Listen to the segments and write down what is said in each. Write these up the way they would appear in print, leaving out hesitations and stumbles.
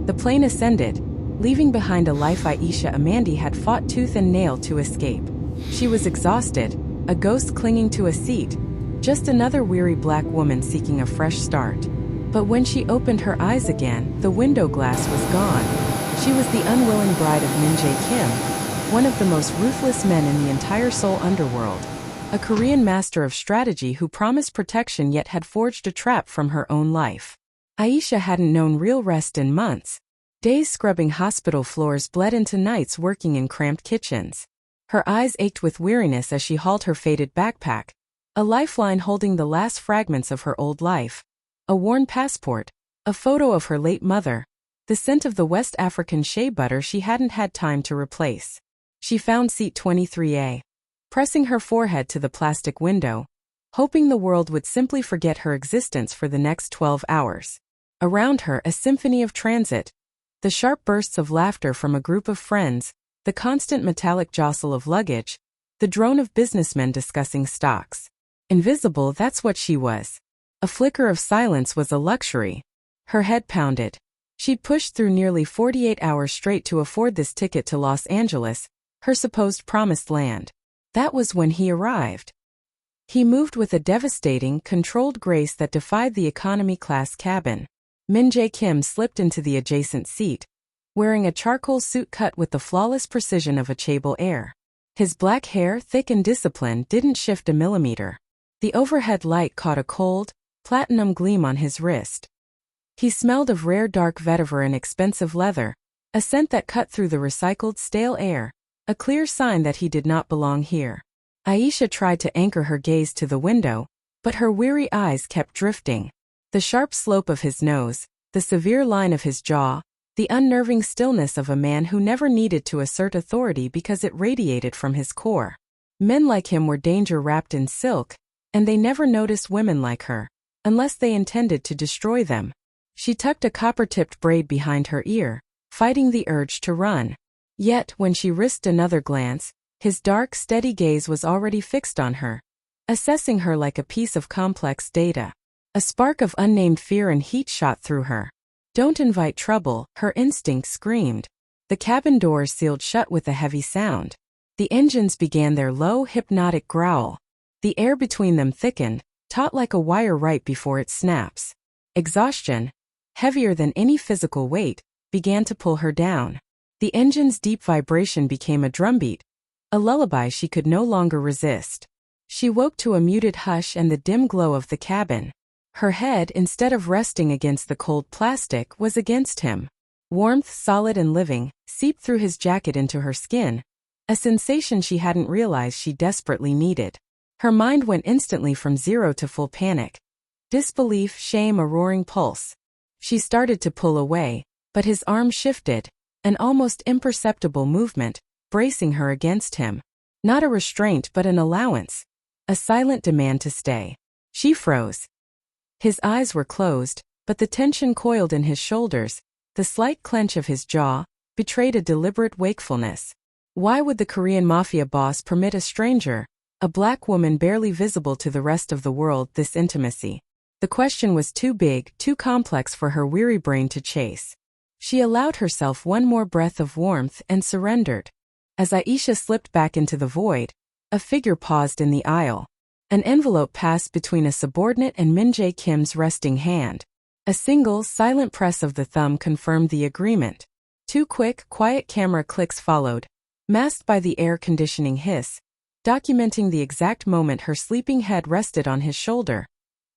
The plane ascended, leaving behind a life Aisha Amandi had fought tooth and nail to escape. She was exhausted, a ghost clinging to a seat, just another weary black woman seeking a fresh start. But when she opened her eyes again, the window glass was gone. She was the unwilling bride of Min-Jae Kim, one of the most ruthless men in the entire Seoul underworld, a Korean master of strategy who promised protection yet had forged a trap from her own life. Aisha hadn't known real rest in months. Days scrubbing hospital floors bled into nights working in cramped kitchens. Her eyes ached with weariness as she hauled her faded backpack, a lifeline holding the last fragments of her old life, a worn passport, a photo of her late mother, the scent of the West African shea butter she hadn't had time to replace. She found seat 23A, pressing her forehead to the plastic window, hoping the world would simply forget her existence for the next 12 hours. Around her, a symphony of transit, the sharp bursts of laughter from a group of friends, the constant metallic jostle of luggage, the drone of businessmen discussing stocks. Invisible, that's what she was. A flicker of silence was a luxury. Her head pounded. She'd pushed through nearly 48 hours straight to afford this ticket to Los Angeles, her supposed promised land. That was when he arrived. He moved with a devastating, controlled grace that defied the economy-class cabin. Min-Jae Kim slipped into the adjacent seat, wearing a charcoal suit cut with the flawless precision of a chaebol heir. His black hair, thick and disciplined, didn't shift a millimeter. The overhead light caught a cold, platinum gleam on his wrist. He smelled of rare dark vetiver and expensive leather, a scent that cut through the recycled stale air, a clear sign that he did not belong here. Aisha tried to anchor her gaze to the window, but her weary eyes kept drifting. The sharp slope of his nose, the severe line of his jaw, the unnerving stillness of a man who never needed to assert authority because it radiated from his core. Men like him were danger wrapped in silk, and they never noticed women like her, unless they intended to destroy them. She tucked a copper-tipped braid behind her ear, fighting the urge to run. Yet, when she risked another glance, his dark, steady gaze was already fixed on her, assessing her like a piece of complex data. A spark of unnamed fear and heat shot through her. Don't invite trouble, her instinct screamed. The cabin doors sealed shut with a heavy sound. The engines began their low, hypnotic growl. The air between them thickened, taut like a wire right before it snaps. Exhaustion, heavier than any physical weight, began to pull her down. The engine's deep vibration became a drumbeat, a lullaby she could no longer resist. She woke to a muted hush and the dim glow of the cabin. Her head, instead of resting against the cold plastic, was against him. Warmth, solid and living, seeped through his jacket into her skin, a sensation she hadn't realized she desperately needed. Her mind went instantly from zero to full panic. Disbelief, shame, a roaring pulse. She started to pull away, but his arm shifted, an almost imperceptible movement, bracing her against him. Not a restraint but an allowance. A silent demand to stay. She froze. His eyes were closed, but the tension coiled in his shoulders, the slight clench of his jaw, betrayed a deliberate wakefulness. Why would the Korean Mafia boss permit a stranger, a black woman barely visible to the rest of the world, this intimacy? The question was too big, too complex for her weary brain to chase. She allowed herself one more breath of warmth and surrendered. As Aisha slipped back into the void, a figure paused in the aisle. An envelope passed between a subordinate and Min-Jae Kim's resting hand. A single, silent press of the thumb confirmed the agreement. Two quick, quiet camera clicks followed, masked by the air conditioning hiss, documenting the exact moment her sleeping head rested on his shoulder.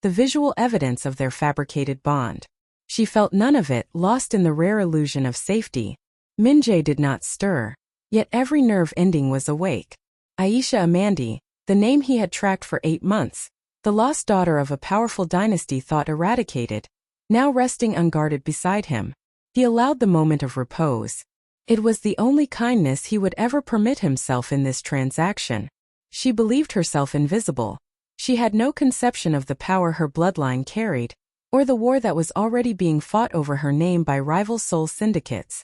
The visual evidence of their fabricated bond. She felt none of it, lost in the rare illusion of safety. Min-Jae did not stir, yet every nerve ending was awake. Aisha Amandi, the name he had tracked for 8 months, the lost daughter of a powerful dynasty thought eradicated, now resting unguarded beside him. He allowed the moment of repose. It was the only kindness he would ever permit himself in this transaction. She believed herself invisible. She had no conception of the power her bloodline carried, or the war that was already being fought over her name by rival Seoul syndicates.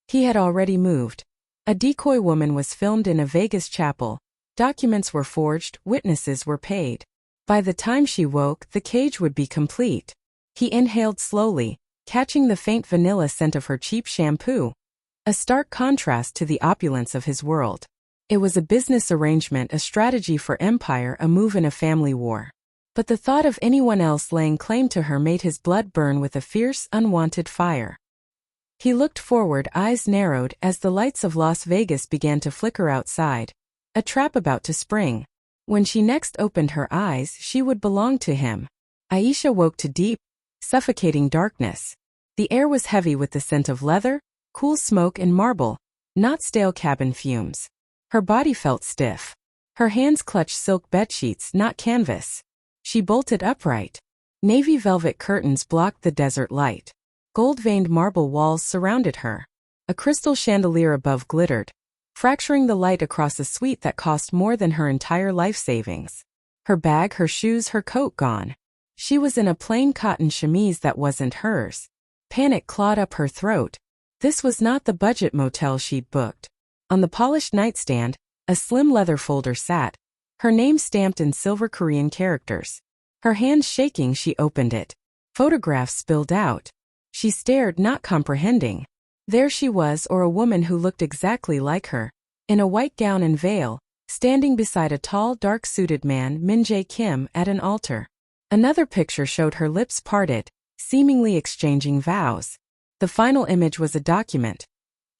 He had already moved. A decoy woman was filmed in a Vegas chapel. Documents were forged, witnesses were paid. By the time she woke, the cage would be complete. He inhaled slowly, catching the faint vanilla scent of her cheap shampoo. A stark contrast to the opulence of his world. It was a business arrangement, a strategy for empire, a move in a family war. But the thought of anyone else laying claim to her made his blood burn with a fierce, unwanted fire. He looked forward, eyes narrowed, as the lights of Las Vegas began to flicker outside. A trap about to spring. When she next opened her eyes, she would belong to him. Aisha woke to deep, suffocating darkness. The air was heavy with the scent of leather, cool smoke and marble, not stale cabin fumes. Her body felt stiff. Her hands clutched silk bedsheets, not canvas. She bolted upright. Navy velvet curtains blocked the desert light. Gold-veined marble walls surrounded her. A crystal chandelier above glittered, fracturing the light across a suite that cost more than her entire life savings. Her bag, her shoes, her coat gone. She was in a plain cotton chemise that wasn't hers. Panic clawed up her throat. This was not the budget motel she'd booked. On the polished nightstand, a slim leather folder sat, her name stamped in silver Korean characters. Her hands shaking, she opened it. Photographs spilled out. She stared, not comprehending. There she was, or a woman who looked exactly like her, in a white gown and veil, standing beside a tall, dark-suited man, Min-Jae Kim, at an altar. Another picture showed her lips parted, seemingly exchanging vows. The final image was a document.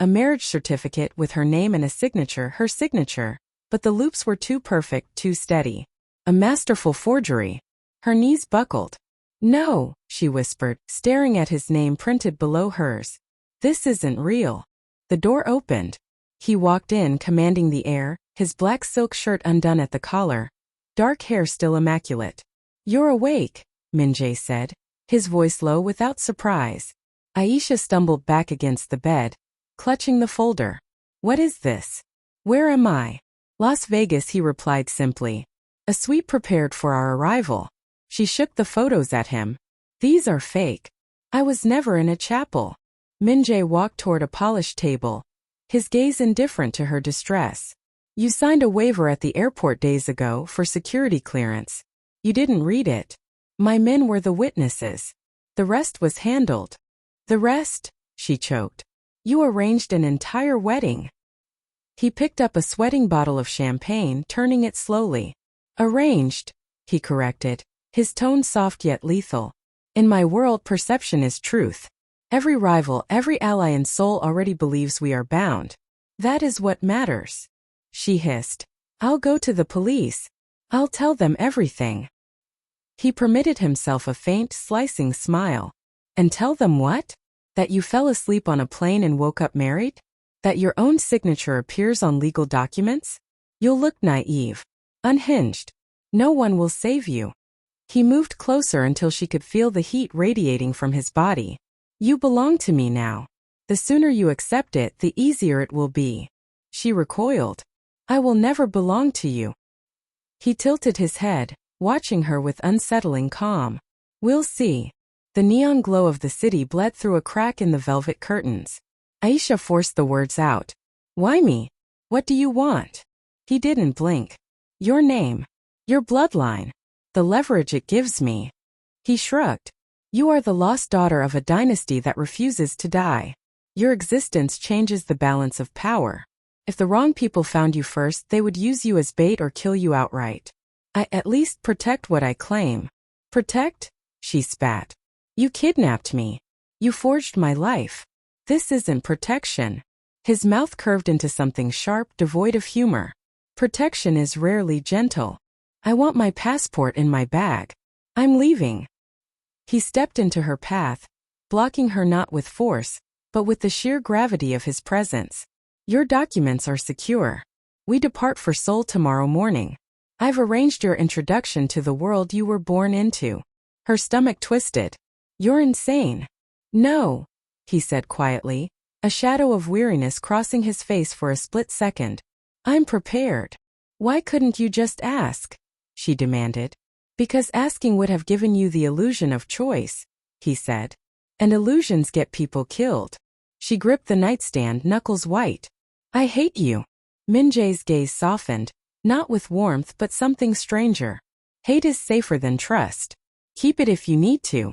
A marriage certificate with her name and a signature, her signature, but the loops were too perfect, too steady. A masterful forgery. Her knees buckled. "No," she whispered, staring at his name printed below hers. "This isn't real." The door opened. He walked in, commanding the air, his black silk shirt undone at the collar, dark hair still immaculate. "You're awake," Min-Jae said, his voice low without surprise. Aisha stumbled back against the bed, clutching the folder. "What is this? Where am I?" "Las Vegas," he replied simply. "A suite prepared for our arrival." She shook the photos at him. "These are fake. I was never in a chapel." Min-Jae walked toward a polished table, his gaze indifferent to her distress. "You signed a waiver at the airport days ago for security clearance. You didn't read it. My men were the witnesses. The rest was handled." "The rest?" she choked. "You arranged an entire wedding." He picked up a sweating bottle of champagne, turning it slowly. "Arranged," he corrected, his tone soft yet lethal. "In my world, perception is truth. Every rival, every ally in Seoul already believes we are bound. That is what matters." She hissed. "I'll go to the police. I'll tell them everything." He permitted himself a faint, slicing smile. "And tell them what? That you fell asleep on a plane and woke up married? That your own signature appears on legal documents? You'll look naive. Unhinged. No one will save you." He moved closer until she could feel the heat radiating from his body. "You belong to me now. The sooner you accept it, the easier it will be." She recoiled. "I will never belong to you." He tilted his head, watching her with unsettling calm. "We'll see." The neon glow of the city bled through a crack in the velvet curtains. Aisha forced the words out. "Why me? What do you want?" He didn't blink. "Your name. Your bloodline. The leverage it gives me." He shrugged. "You are the lost daughter of a dynasty that refuses to die. Your existence changes the balance of power. If the wrong people found you first, they would use you as bait or kill you outright. I at least protect what I claim." "Protect?" she spat. "You kidnapped me. You forged my life. This isn't protection." His mouth curved into something sharp, devoid of humor. "Protection is rarely gentle. I want my passport in my bag. I'm leaving." He stepped into her path, blocking her not with force, but with the sheer gravity of his presence. "Your documents are secure. We depart for Seoul tomorrow morning. I've arranged your introduction to the world you were born into." Her stomach twisted. "You're insane." "No," he said quietly, a shadow of weariness crossing his face for a split second. "I'm prepared." "Why couldn't you just ask?" she demanded. "Because asking would have given you the illusion of choice," he said. "And illusions get people killed." She gripped the nightstand, knuckles white. "I hate you." Min-Jae's gaze softened, not with warmth but something stranger. "Hate is safer than trust. Keep it if you need to."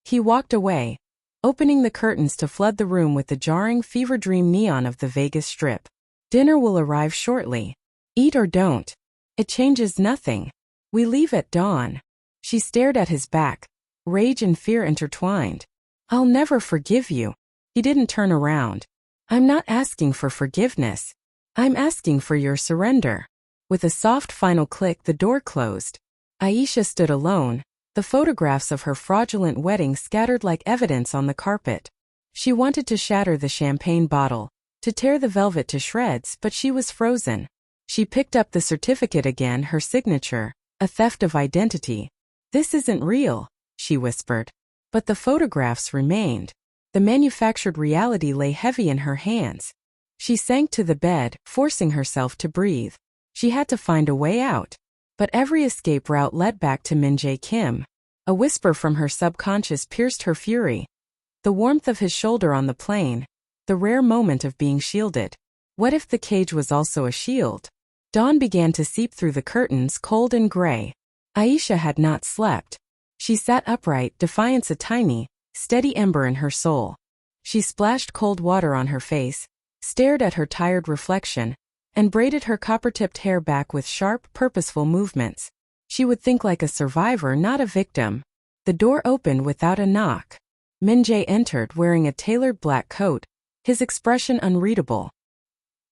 He walked away, opening the curtains to flood the room with the jarring fever dream neon of the Vegas Strip. Dinner will arrive shortly. Eat or don't. It changes nothing. We leave at dawn. She stared at his back, rage and fear intertwined. I'll never forgive you. He didn't turn around. I'm not asking for forgiveness. I'm asking for your surrender. With a soft final click, the door closed. Aisha stood alone, the photographs of her fraudulent wedding scattered like evidence on the carpet. She wanted to shatter the champagne bottle, to tear the velvet to shreds, but she was frozen. She picked up the certificate again, her signature, a theft of identity. This isn't real, she whispered. But the photographs remained. The manufactured reality lay heavy in her hands. She sank to the bed, forcing herself to breathe. She had to find a way out. But every escape route led back to Min-Jae Kim. A whisper from her subconscious pierced her fury. The warmth of his shoulder on the plane. The rare moment of being shielded. What if the cage was also a shield? Dawn began to seep through the curtains, cold and gray. Aisha had not slept. She sat upright, defiance a tiny, steady ember in her soul. She splashed cold water on her face, stared at her tired reflection, and braided her copper-tipped hair back with sharp, purposeful movements. She would think like a survivor, not a victim. The door opened without a knock. Min-Jae entered wearing a tailored black coat, his expression unreadable.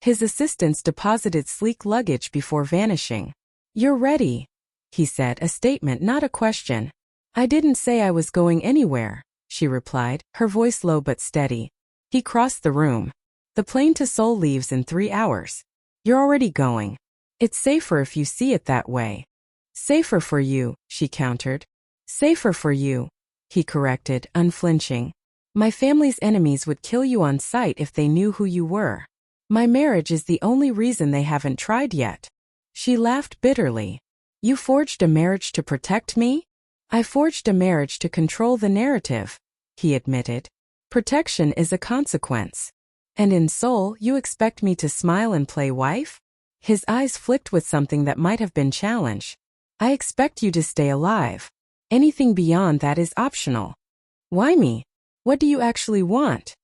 His assistants deposited sleek luggage before vanishing. You're ready, he said, a statement, not a question. I didn't say I was going anywhere, she replied, her voice low but steady. He crossed the room. The plane to Seoul leaves in 3 hours. You're already going. It's safer if you see it that way. Safer for you, she countered. Safer for you, he corrected, unflinching. My family's enemies would kill you on sight if they knew who you were. My marriage is the only reason they haven't tried yet. She laughed bitterly. You forged a marriage to protect me? I forged a marriage to control the narrative, he admitted. Protection is a consequence. And in Seoul, you expect me to smile and play wife? His eyes flicked with something that might have been challenge. I expect you to stay alive. Anything beyond that is optional. Why me? What do you actually want?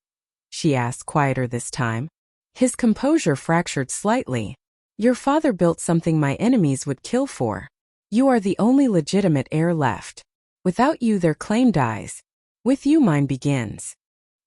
She asked, quieter this time. His composure fractured slightly. Your father built something my enemies would kill for. You are the only legitimate heir left. Without you their claim dies. With you mine begins.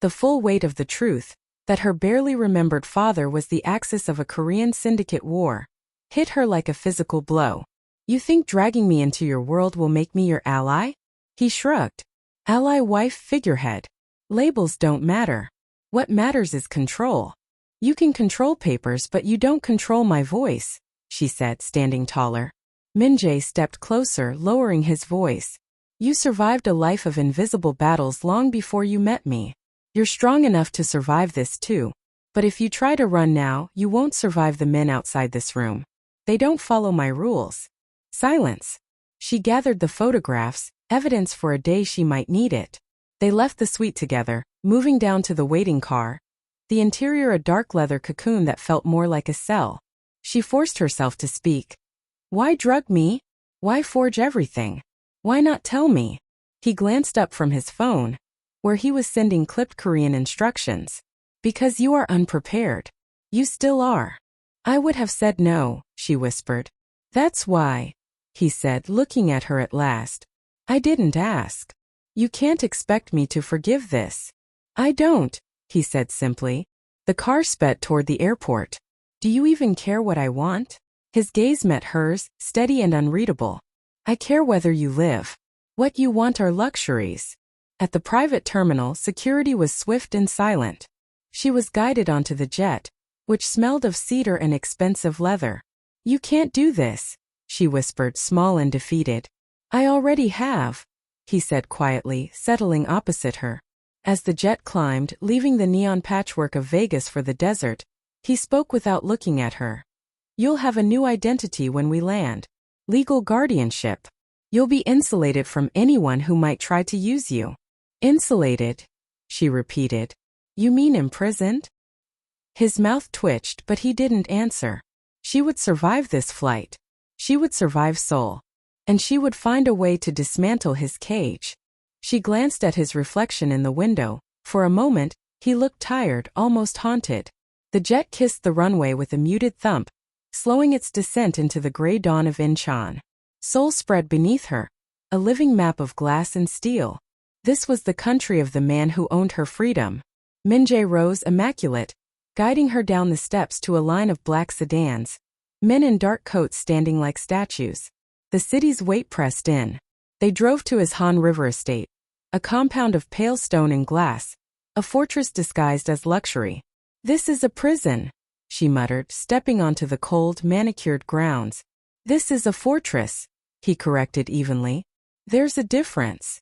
The full weight of the truth, that her barely remembered father was the axis of a Korean syndicate war, hit her like a physical blow. You think dragging me into your world will make me your ally? He shrugged. Ally, wife, figurehead. Labels don't matter. What matters is control. You can control papers, but you don't control my voice, she said, standing taller. Min-Jae stepped closer, lowering his voice. You survived a life of invisible battles long before you met me. You're strong enough to survive this too. But if you try to run now, you won't survive the men outside this room. They don't follow my rules. Silence. She gathered the photographs, evidence for a day she might need it. They left the suite together, moving down to the waiting car. The interior a dark leather cocoon that felt more like a cell. She forced herself to speak. Why drug me? Why forge everything? Why not tell me? He glanced up from his phone, where he was sending clipped Korean instructions. Because you are unprepared. You still are. I would have said no, she whispered. That's why, he said, looking at her at last. I didn't ask. You can't expect me to forgive this. I don't, he said simply. The car sped toward the airport. Do you even care what I want? His gaze met hers, steady and unreadable. I care whether you live. What you want are luxuries. At the private terminal, security was swift and silent. She was guided onto the jet, which smelled of cedar and expensive leather. You can't do this, she whispered, small and defeated. I already have, he said quietly, settling opposite her. As the jet climbed, leaving the neon patchwork of Vegas for the desert, he spoke without looking at her. You'll have a new identity when we land. Legal guardianship. You'll be insulated from anyone who might try to use you. Insulated, she repeated. You mean imprisoned? His mouth twitched, but he didn't answer. She would survive this flight. She would survive Seoul. And she would find a way to dismantle his cage. She glanced at his reflection in the window, For a moment, he looked tired, almost haunted. The jet kissed the runway with a muted thump, slowing its descent into the gray dawn of Incheon. Seoul spread beneath her, a living map of glass and steel. This was the country of the man who owned her freedom. Min-Jae rose immaculate, guiding her down the steps to a line of black sedans, men in dark coats standing like statues. The city's weight pressed in. They drove to his Han River estate, a compound of pale stone and glass, a fortress disguised as luxury. "This is a prison," she muttered, stepping onto the cold, manicured grounds. "This is a fortress," he corrected evenly. "There's a difference."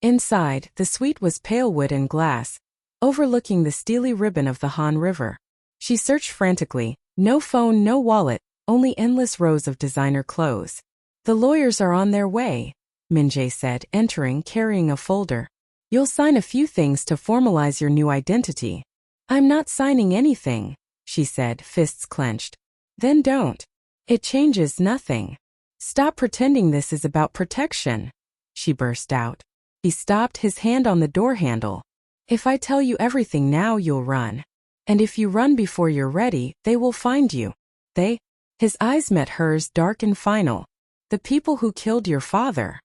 Inside, the suite was pale wood and glass, overlooking the steely ribbon of the Han River. She searched frantically. No phone, no wallet, only endless rows of designer clothes. "The lawyers are on their way," Min-Jae said, entering, carrying a folder. "You'll sign a few things to formalize your new identity." "I'm not signing anything," she said, fists clenched. "Then don't. It changes nothing. Stop pretending this is about protection," she burst out. He stopped, his hand on the door handle. "If I tell you everything now, you'll run. And if you run before you're ready, they will find you." "They?" His eyes met hers, dark and final. "The people who killed your father."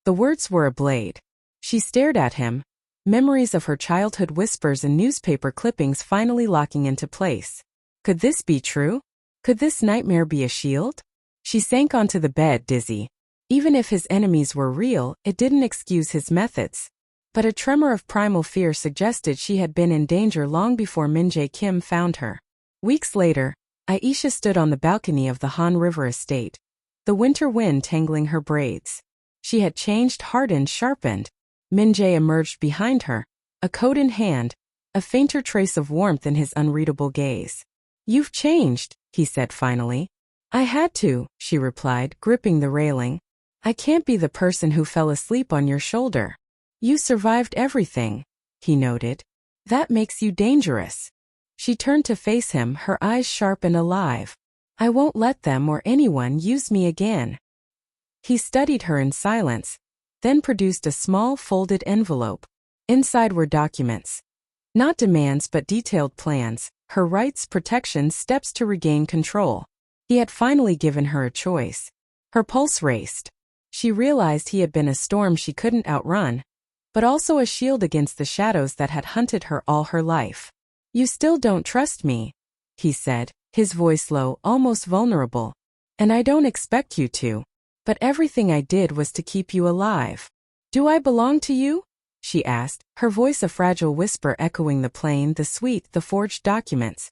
The words were a blade. She stared at him, memories of her childhood whispers and newspaper clippings finally locking into place. Could this be true? Could this nightmare be a shield? She sank onto the bed, dizzy. Even if his enemies were real, it didn't excuse his methods. But a tremor of primal fear suggested she had been in danger long before Min-Jae Kim found her. Weeks later, Aisha stood on the balcony of the Han River estate, the winter wind tangling her braids. She had changed, hardened, sharpened. Min-Jae emerged behind her, a coat in hand, a fainter trace of warmth in his unreadable gaze. "You've changed," he said finally. "I had to," she replied, gripping the railing. "I can't be the person who fell asleep on your shoulder." "You survived everything," he noted. "That makes you dangerous." She turned to face him, her eyes sharp and alive. "I won't let them or anyone use me again." He studied her in silence, then produced a small folded envelope. Inside were documents. Not demands but detailed plans, her rights, protections, steps to regain control. He had finally given her a choice. Her pulse raced. She realized he had been a storm she couldn't outrun, but also a shield against the shadows that had hunted her all her life. "You still don't trust me," he said, his voice low, almost vulnerable. "And I don't expect you to. But everything I did was to keep you alive." "Do I belong to you?" she asked, her voice a fragile whisper echoing the plane, the suite, the forged documents.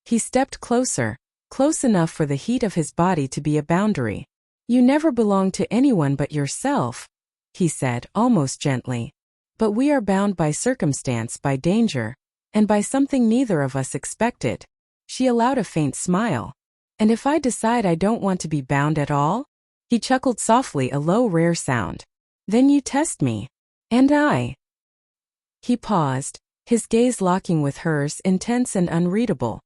He stepped closer, close enough for the heat of his body to be a boundary. "You never belong to anyone but yourself," he said, almost gently. "But we are bound by circumstance, by danger, and by something neither of us expected." She allowed a faint smile. "And if I decide I don't want to be bound at all?" He chuckled softly, a low, rare sound. "Then you test me. And I." He paused, his gaze locking with hers, intense and unreadable.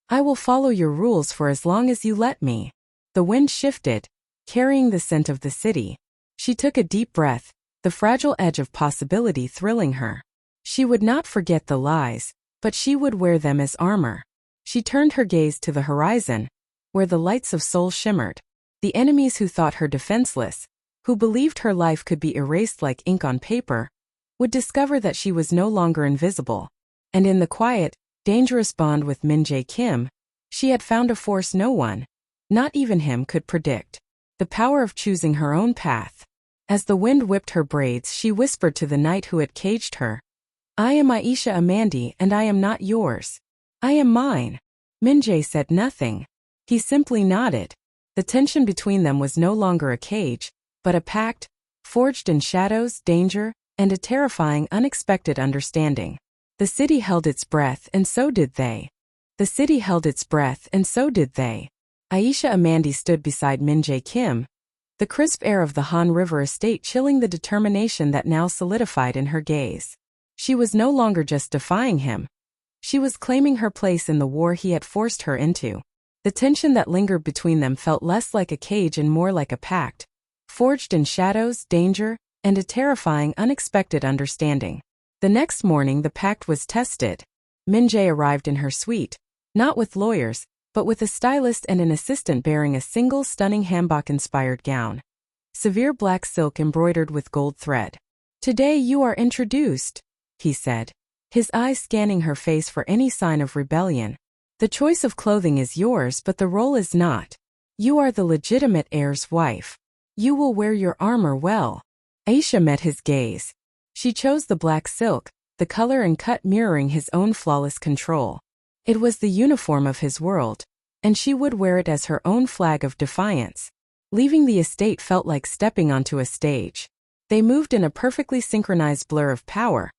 "I will follow your rules for as long as you let me." The wind shifted, carrying the scent of the city. She took a deep breath, the fragile edge of possibility thrilling her. She would not forget the lies, but she would wear them as armor. She turned her gaze to the horizon, where the lights of Seoul shimmered. The enemies who thought her defenseless, who believed her life could be erased like ink on paper, would discover that she was no longer invisible. And in the quiet, dangerous bond with Min-Jae Kim, she had found a force no one, not even him, could predict. The power of choosing her own path. As the wind whipped her braids, she whispered to the night who had caged her, "I am Aisha Amandi, and I am not yours. I am mine." Min-Jae said nothing. He simply nodded. The tension between them was no longer a cage, but a pact, forged in shadows, danger, and a terrifying, unexpected understanding. The city held its breath, and so did they. The city held its breath, and so did they. Aisha Amandi stood beside Min-Jae Kim, the crisp air of the Han River estate chilling the determination that now solidified in her gaze. She was no longer just defying him. She was claiming her place in the war he had forced her into. The tension that lingered between them felt less like a cage and more like a pact, forged in shadows, danger, and a terrifying, unexpected understanding. The next morning the pact was tested. Min-Jae arrived in her suite, not with lawyers, but with a stylist and an assistant bearing a single stunning hanbok-inspired gown. Severe black silk embroidered with gold thread. "Today you are introduced," he said, his eyes scanning her face for any sign of rebellion. "The choice of clothing is yours, but the role is not. You are the legitimate heir's wife. You will wear your armor well." Aisha met his gaze. She chose the black silk, the color and cut mirroring his own flawless control. It was the uniform of his world, and she would wear it as her own flag of defiance. Leaving the estate felt like stepping onto a stage. They moved in a perfectly synchronized blur of power.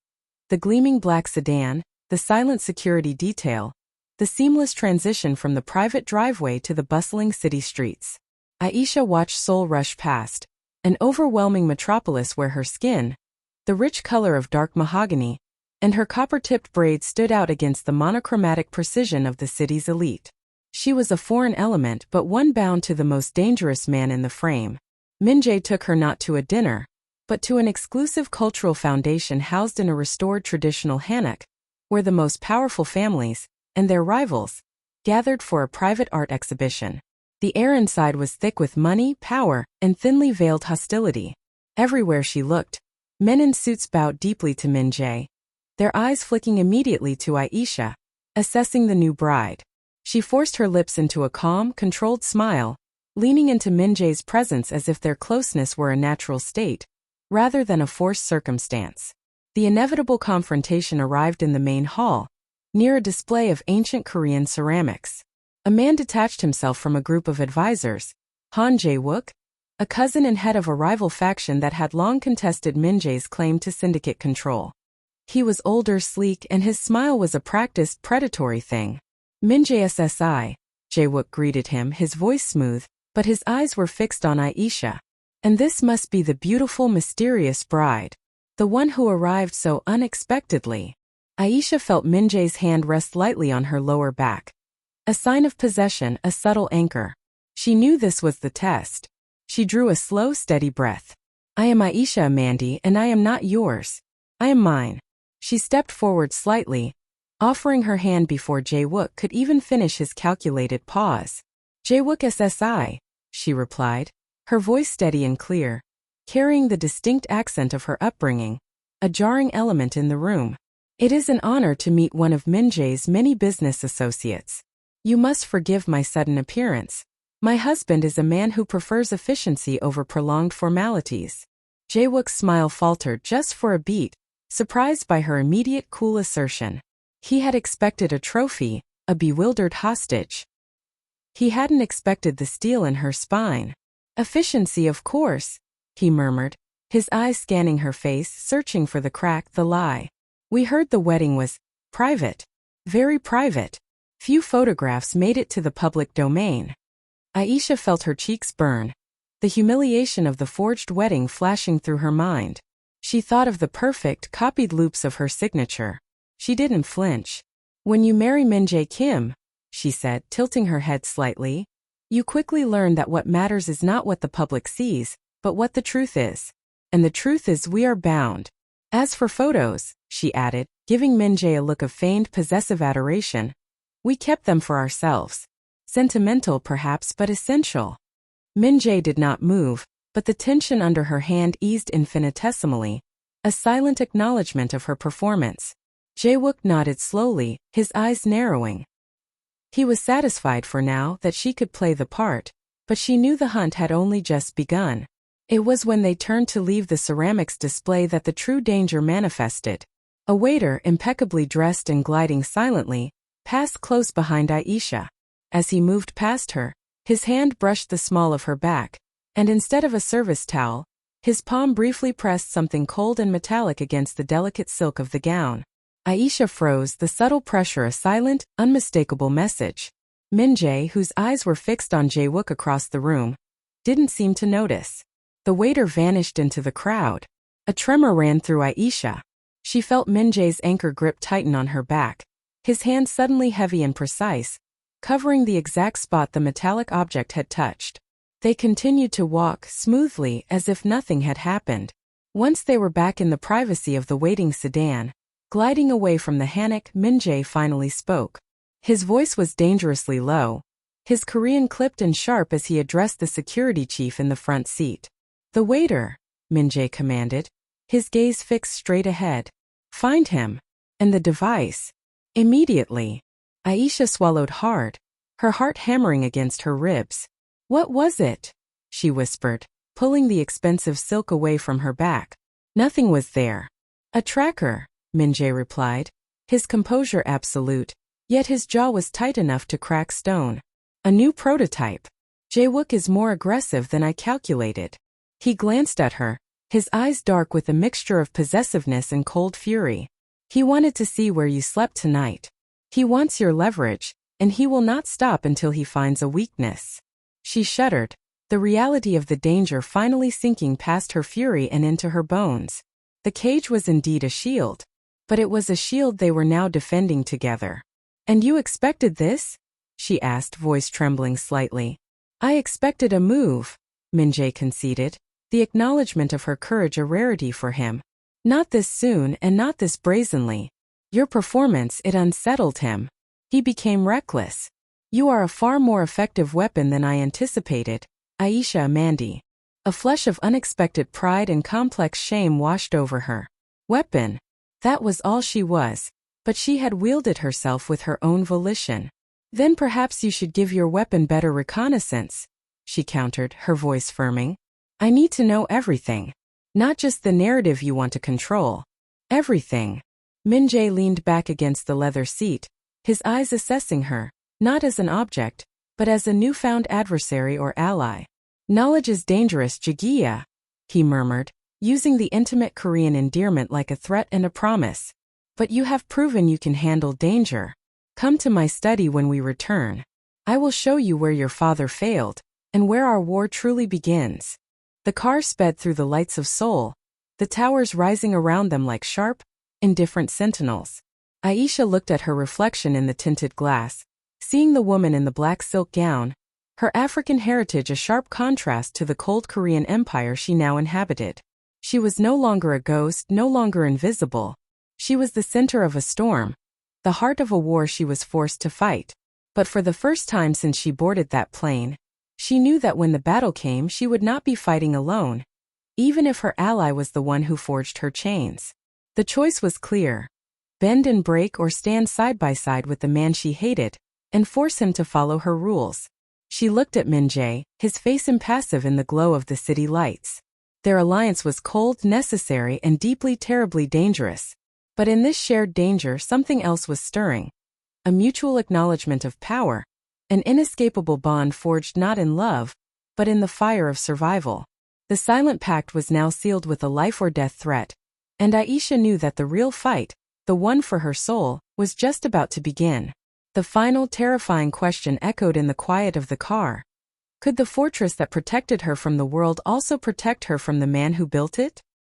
The gleaming black sedan, the silent security detail, the seamless transition from the private driveway to the bustling city streets. Aisha watched Seoul rush past, an overwhelming metropolis where her skin, the rich color of dark mahogany, and her copper-tipped braids stood out against the monochromatic precision of the city's elite. She was a foreign element but one bound to the most dangerous man in the frame. Min-Jae took her not to a dinner, but to an exclusive cultural foundation housed in a restored traditional hanok, where the most powerful families, and their rivals, gathered for a private art exhibition. The air inside was thick with money, power, and thinly veiled hostility. Everywhere she looked, men in suits bowed deeply to Min-Jae, their eyes flicking immediately to Aisha, assessing the new bride. She forced her lips into a calm, controlled smile, leaning into Min-Jae's presence as if their closeness were a natural state, rather than a forced circumstance. The inevitable confrontation arrived in the main hall, near a display of ancient Korean ceramics. A man detached himself from a group of advisors, Han Jae-wook, a cousin and head of a rival faction that had long contested Min-Jae's claim to syndicate control. He was older, sleek, and his smile was a practiced, predatory thing. "Min-Jae SSI, Jae-wook greeted him, his voice smooth, but his eyes were fixed on Aisha. "And this must be the beautiful, mysterious bride. The one who arrived so unexpectedly." Aisha felt Min-Jae's hand rest lightly on her lower back. A sign of possession, a subtle anchor. She knew this was the test. She drew a slow, steady breath. "I am Aisha Amandi, and I am not yours. I am mine." She stepped forward slightly, offering her hand before Jae-wook could even finish his calculated pause. "Jae-wook SSI, she replied, her voice steady and clear, carrying the distinct accent of her upbringing, a jarring element in the room. "It is an honor to meet one of Min-Jae's many business associates. You must forgive my sudden appearance. My husband is a man who prefers efficiency over prolonged formalities." Jae-wook's smile faltered just for a beat, surprised by her immediate cool assertion. He had expected a trophy, a bewildered hostage. He hadn't expected the steel in her spine. "Efficiency, of course," he murmured, his eyes scanning her face, searching for the crack, the lie. "We heard the wedding was private, very private. Few photographs made it to the public domain." Aisha felt her cheeks burn, the humiliation of the forged wedding flashing through her mind. She thought of the perfect, copied loops of her signature. She didn't flinch. "When you marry Min-Jae Kim," she said, tilting her head slightly, "you quickly learn that what matters is not what the public sees, but what the truth is. And the truth is we are bound. As for photos," she added, giving Min-Jae a look of feigned possessive adoration, "we kept them for ourselves. Sentimental perhaps, but essential." Min-Jae did not move, but the tension under her hand eased infinitesimally, a silent acknowledgement of her performance. Jae-wook nodded slowly, his eyes narrowing. He was satisfied for now that she could play the part, but she knew the hunt had only just begun. It was when they turned to leave the ceramics display that the true danger manifested. A waiter, impeccably dressed and gliding silently, passed close behind Aisha. As he moved past her, his hand brushed the small of her back, and instead of a service towel, his palm briefly pressed something cold and metallic against the delicate silk of the gown. Aisha froze, the subtle pressure a silent, unmistakable message. Min-Jae, whose eyes were fixed on Jae-wook across the room, didn't seem to notice. The waiter vanished into the crowd. A tremor ran through Aisha. She felt Min-Jae's anchor grip tighten on her back, his hand suddenly heavy and precise, covering the exact spot the metallic object had touched. They continued to walk, smoothly, as if nothing had happened. Once they were back in the privacy of the waiting sedan, gliding away from the hammock, Min-Jae finally spoke. His voice was dangerously low, his Korean clipped and sharp as he addressed the security chief in the front seat. "The waiter," Min-Jae commanded, his gaze fixed straight ahead. "Find him. And the device. Immediately." Aisha swallowed hard, her heart hammering against her ribs. "What was it?" she whispered, pulling the expensive silk away from her back. "Nothing was there." "A tracker," Min-Jae replied, his composure absolute, yet his jaw was tight enough to crack stone. "A new prototype. Jae-wook is more aggressive than I calculated." He glanced at her, his eyes dark with a mixture of possessiveness and cold fury. "He wanted to see where you slept tonight. He wants your leverage, and he will not stop until he finds a weakness." She shuddered, the reality of the danger finally sinking past her fury and into her bones. The cage was indeed a shield, but it was a shield they were now defending together. "And you expected this?" she asked, voice trembling slightly. "I expected a move," Min-Jae conceded, the acknowledgement of her courage a rarity for him. "Not this soon and not this brazenly. Your performance, it unsettled him. He became reckless. You are a far more effective weapon than I anticipated, Aisha Amandi." A flush of unexpected pride and complex shame washed over her. Weapon. That was all she was, but she had wielded herself with her own volition. "Then perhaps you should give your weapon better reconnaissance," she countered, her voice firming. "I need to know everything. Not just the narrative you want to control. Everything." Min-Jae leaned back against the leather seat, his eyes assessing her, not as an object, but as a newfound adversary or ally. "Knowledge is dangerous, Jagiya," he murmured, using the intimate Korean endearment like a threat and a promise. "But you have proven you can handle danger. Come to my study when we return. I will show you where your father failed, and where our war truly begins." The car sped through the lights of Seoul, the towers rising around them like sharp, indifferent sentinels. Aisha looked at her reflection in the tinted glass, seeing the woman in the black silk gown, her African heritage a sharp contrast to the cold Korean empire she now inhabited. She was no longer a ghost, no longer invisible. She was the center of a storm, the heart of a war she was forced to fight. But for the first time since she boarded that plane, she knew that when the battle came she would not be fighting alone, even if her ally was the one who forged her chains. The choice was clear. Bend and break or stand side by side with the man she hated, and force him to follow her rules. She looked at Min-Jae, his face impassive in the glow of the city lights. Their alliance was cold, necessary, and deeply, terribly dangerous. But in this shared danger something else was stirring. A mutual acknowledgement of power, an inescapable bond forged not in love, but in the fire of survival. The silent pact was now sealed with a life-or-death threat, and Aisha knew that the real fight, the one for her soul, was just about to begin. The final terrifying question echoed in the quiet of the car. Could the fortress that protected her from the world also protect her from the man who built it?